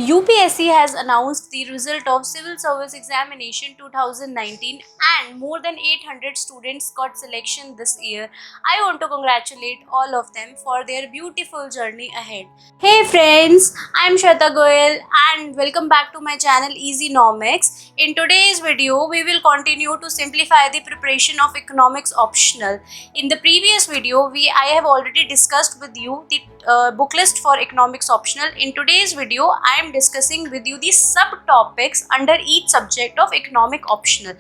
UPSC has announced the result of Civil Service Examination 2019 and more than 800 students got selection this year. I want to congratulate all of them for their beautiful journey ahead. Hey friends, I am Shweta Goyal and welcome back to my channel Easynomics. In today's video, we will continue to simplify the preparation of economics optional. In the previous video, I have already discussed with you the book list for economics optional. In today's video, I am discussing with you the subtopics under each subject of economic optional.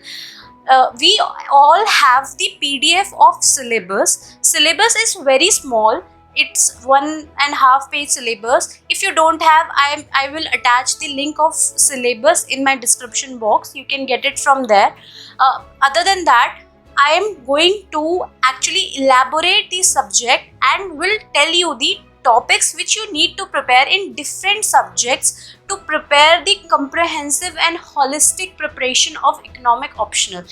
We all have the PDF of syllabus. Syllabus is very small. It's 1.5 page syllabus. If you don't have, I will attach the link of syllabus in my description box. You can get it from there. Other than that, I am going to actually elaborate the subject and will tell you the topics which you need to prepare in different subjects to prepare the comprehensive and holistic preparation of economic optional.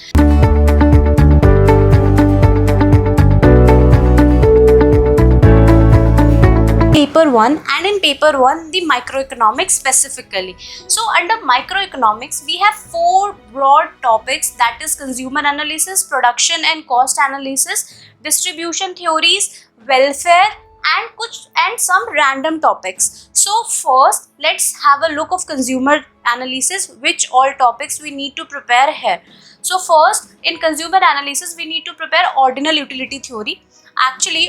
Paper 1, and in paper 1 the microeconomics specifically. So under microeconomics we have four broad topics, that is consumer analysis, production and cost analysis, distribution theories, welfare and some random topics. So first let's have a look of consumer analysis, which all topics we need to prepare here. So first, in consumer analysis we need to prepare ordinal utility theory. Actually,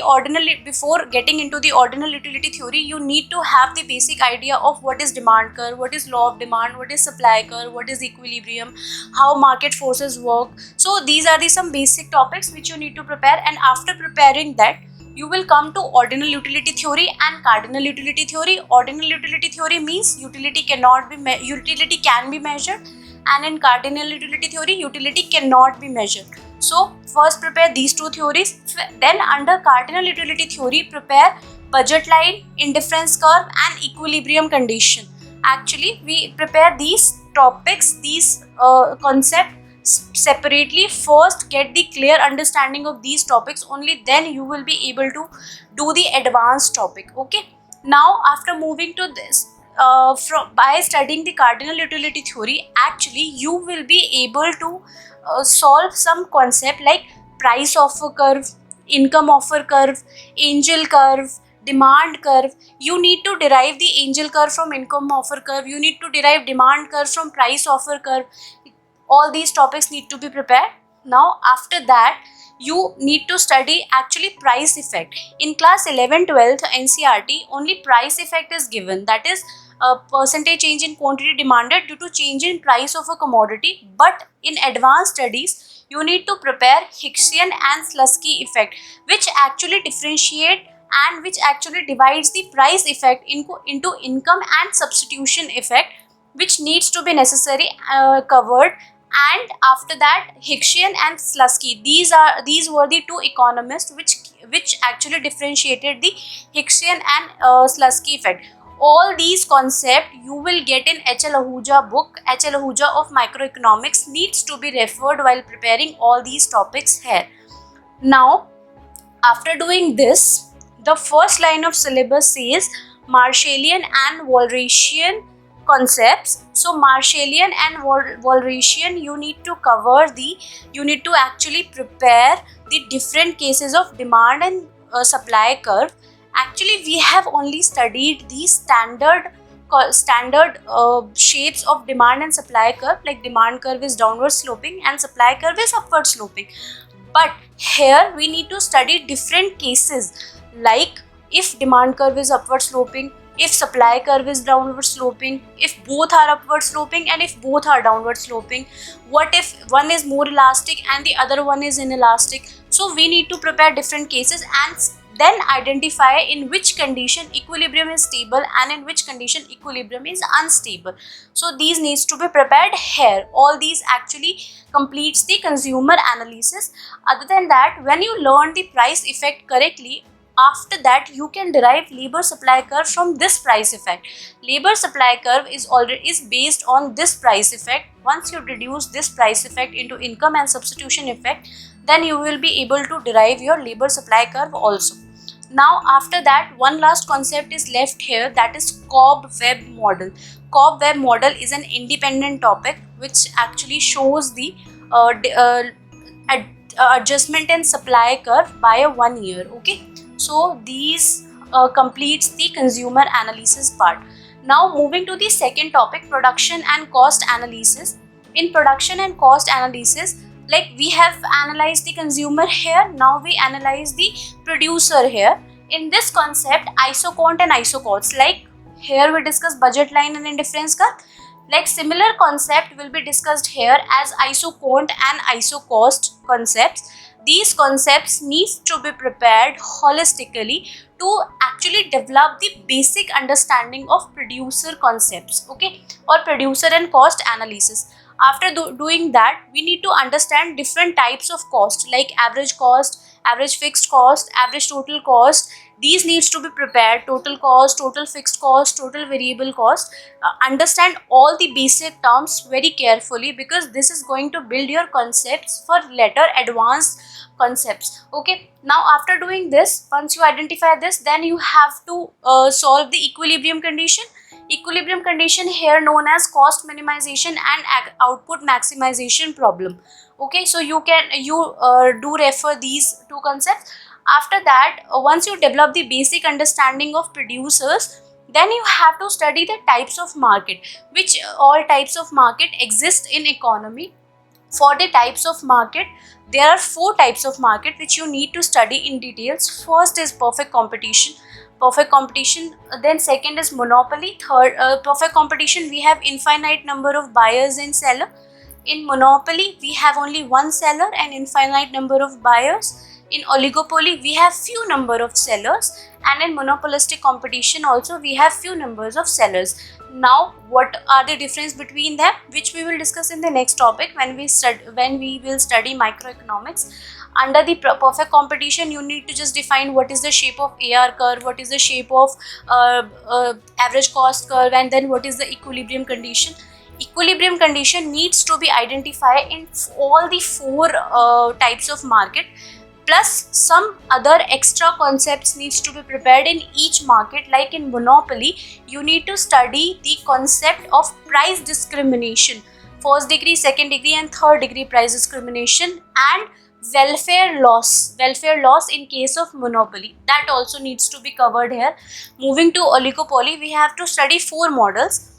before getting into the ordinal utility theory, you need to have the basic idea of what is demand curve, what is law of demand, what is supply curve, what is equilibrium, how market forces work. So these are the some basic topics which you need to prepare, and after preparing that you will come to ordinal utility theory and cardinal utility theory. Ordinal utility theory means utility can be measured, and in cardinal utility theory utility cannot be measured. So first prepare these two theories. Then under cardinal utility theory prepare budget line, indifference curve and equilibrium condition. Actually we prepare these topics, these concepts separately. First get the clear understanding of these topics, only then you will be able to do the advanced topic. Okay, now after moving to this, by studying the cardinal utility theory, actually you will be able to solve some concept like price offer curve, income offer curve, angel curve, demand curve. You need to derive the angel curve from income offer curve, you need to derive demand curve from price offer curve. All these topics need to be prepared. Now after that you need to study actually price effect. In class 11 12th NCERT only price effect is given, that is a percentage change in quantity demanded due to change in price of a commodity. But in advanced studies you need to prepare Hixian and Slutsky effect, which actually differentiate and which actually divides the price effect into income and substitution effect, which needs to be necessary covered. And after that Hixian and Slutsky, these were the two economists which actually differentiated the Hixian and Slutsky effect. All these concepts you will get in H.L. Ahuja book. H.L. Ahuja of microeconomics needs to be referred while preparing all these topics here. Now after doing this, the first line of syllabus says Marshallian and Walrasian concepts. So Marshallian and Walrasian, you need to actually prepare the different cases of demand and supply curve. Actually we have only studied the standard shapes of demand and supply curve, like demand curve is downward sloping and supply curve is upward sloping. But here we need to study different cases, like if demand curve is upward sloping, if supply curve is downward sloping, if both are upward sloping and if both are downward sloping, what if one is more elastic and the other one is inelastic. So we need to prepare different cases and then identify in which condition equilibrium is stable and in which condition equilibrium is unstable. So these needs to be prepared here. All these actually completes the consumer analysis. Other than that, when you learn the price effect correctly, after that you can derive labor supply curve from this price effect. Labor supply curve is based on this price effect. Once you reduce this price effect into income and substitution effect, then you will be able to derive your labor supply curve also. Now after that, one last concept is left here, that is Cobb-Webb model. Cobb-Webb model is an independent topic which actually shows the ad- adjustment and supply curve by a 1 year. Okay, so these completes the consumer analysis part. Now moving to the second topic, production and cost analysis. In production and cost analysis, like we have analyzed the consumer here, now we analyze the producer here. In this concept, isocont and isocost, like here we discuss budget line and indifference curve, like similar concept will be discussed here as isocont and isocost concepts. These concepts needs to be prepared holistically to actually develop the basic understanding of producer concepts, okay, or producer and cost analysis. After doing that, we need to understand different types of cost, like average cost, average fixed cost, average total cost. These needs to be prepared: total cost, total fixed cost, total variable cost. Understand all the basic terms very carefully, because this is going to build your concepts for later advanced concepts. Okay, now after doing this, once you identify this, then you have to solve the equilibrium condition. Equilibrium condition here known as cost minimization and output maximization problem. Okay, so you do refer these two concepts. After that, once you develop the basic understanding of producers, then you have to study the types of market, which all types of market exist in economy. For the types of market, there are 4 types of market which you need to study in details. First is perfect competition. Perfect competition. Then second is monopoly. Third, perfect competition, we have infinite number of buyers and seller. In monopoly, we have only one seller and infinite number of buyers. In oligopoly, we have few number of sellers, and in monopolistic competition also we have few numbers of sellers. Now what are the difference between them, which we will discuss in the next topic when we will study microeconomics. Under the perfect competition, you need to just define what is the shape of AR curve, what is the shape of average cost curve, and then what is the equilibrium condition. Equilibrium condition needs to be identified in all the 4 types of market, plus some other extra concepts needs to be prepared in each market. Like in monopoly, you need to study the concept of price discrimination, first degree, second degree and third degree price discrimination, and welfare loss in case of monopoly, that also needs to be covered here. Moving to oligopoly, we have to study 4 models: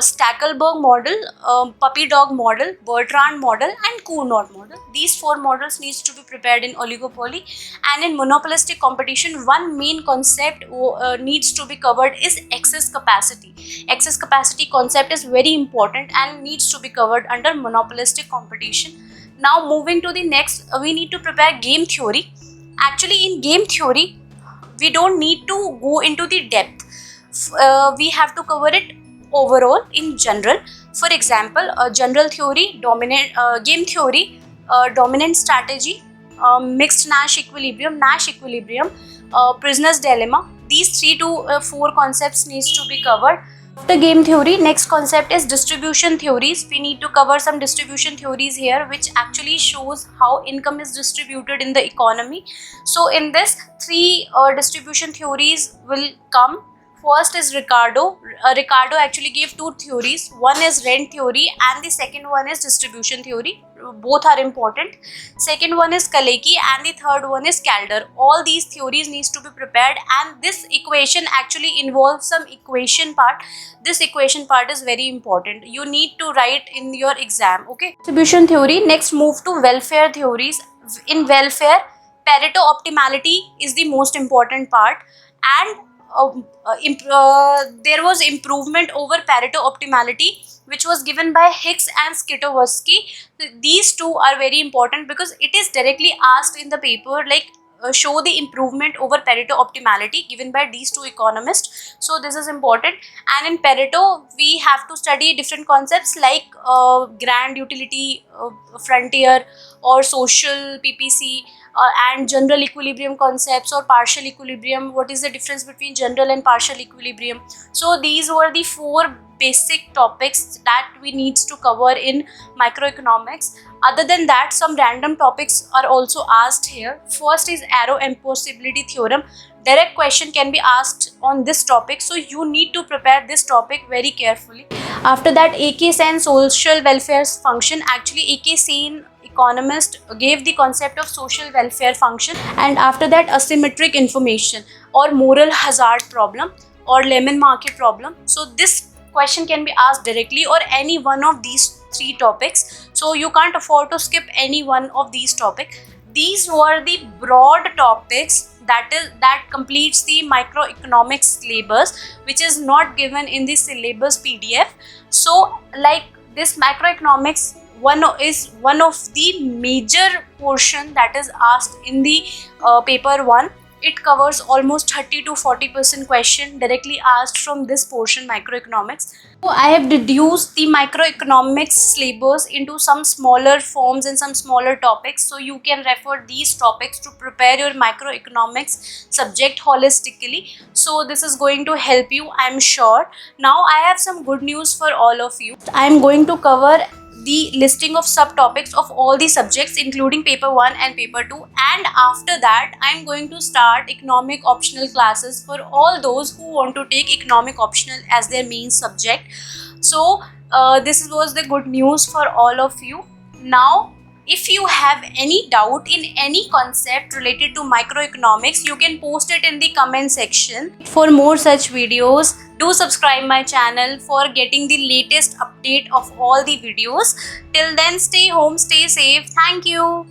Stackelberg model, puppy dog model, Bertrand model and Cournot model. These 4 models needs to be prepared in oligopoly. And in monopolistic competition, one main concept needs to be covered is excess capacity. Excess capacity concept is very important and needs to be covered under monopolistic competition. Now moving to the next, we need to prepare game theory. Actually, in game theory, we don't need to go into the depth. We have to cover it overall in general. For example, general theory, game theory, dominant strategy, mixed Nash equilibrium, prisoner's dilemma. These 3 to 4 concepts needs to be covered. After game theory, next concept is distribution theories. We need to cover some distribution theories here, which actually shows how income is distributed in the economy. So in this, 3 distribution theories will come. First is Ricardo. Ricardo actually gave 2 theories. One is rent theory and the second one is distribution theory. Both are important. Second one is Kalecki and the third one is Calder. All these theories needs to be prepared, and this equation actually involves some equation part. This equation part is very important. You need to write in your exam. Okay. Distribution theory. Next, move to welfare theories. In welfare, Pareto optimality is the most important part, and there was improvement over Pareto optimality, which was given by Hicks and Skitorsky. These 2 are very important because it is directly asked in the paper, like show the improvement over Pareto optimality given by these 2 economists. So this is important. And in Pareto, we have to study different concepts like grand utility frontier or social PPC, and general equilibrium concepts or partial equilibrium. What is the difference between general and partial equilibrium? So these were the 4 basic topics that we need to cover in microeconomics. Other than that, some random topics are also asked here. First is arrow impossibility theorem. Direct question can be asked on this topic, so you need to prepare this topic very carefully. After that, A.K. Sen social welfare function. Actually, A.K. Sen economist gave the concept of social welfare function. And after that, asymmetric information or moral hazard problem or lemon market problem. So this question can be asked directly or any one of these three topics, so you can't afford to skip any one of these topics. These were the broad topics that completes the microeconomics syllabus, which is not given in the syllabus PDF. So like this microeconomics is one of the major portion that is asked in the paper 1. It covers almost 30 to 40% question directly asked from this portion, microeconomics. So I have reduced the microeconomics syllabus into some smaller forms and some smaller topics, so you can refer these topics to prepare your microeconomics subject holistically. So this is going to help you, I'm sure. Now I have some good news for all of you. I am going to cover the listing of subtopics of all the subjects including paper 1 and paper 2, and after that I am going to start economic optional classes for all those who want to take economic optional as their main subject. So this was the good news for all of you. Now if you have any doubt in any concept related to microeconomics, you can post it in the comment section. For more such videos, do subscribe my channel for getting the latest update of all the videos. Till then, stay home, stay safe. Thank you.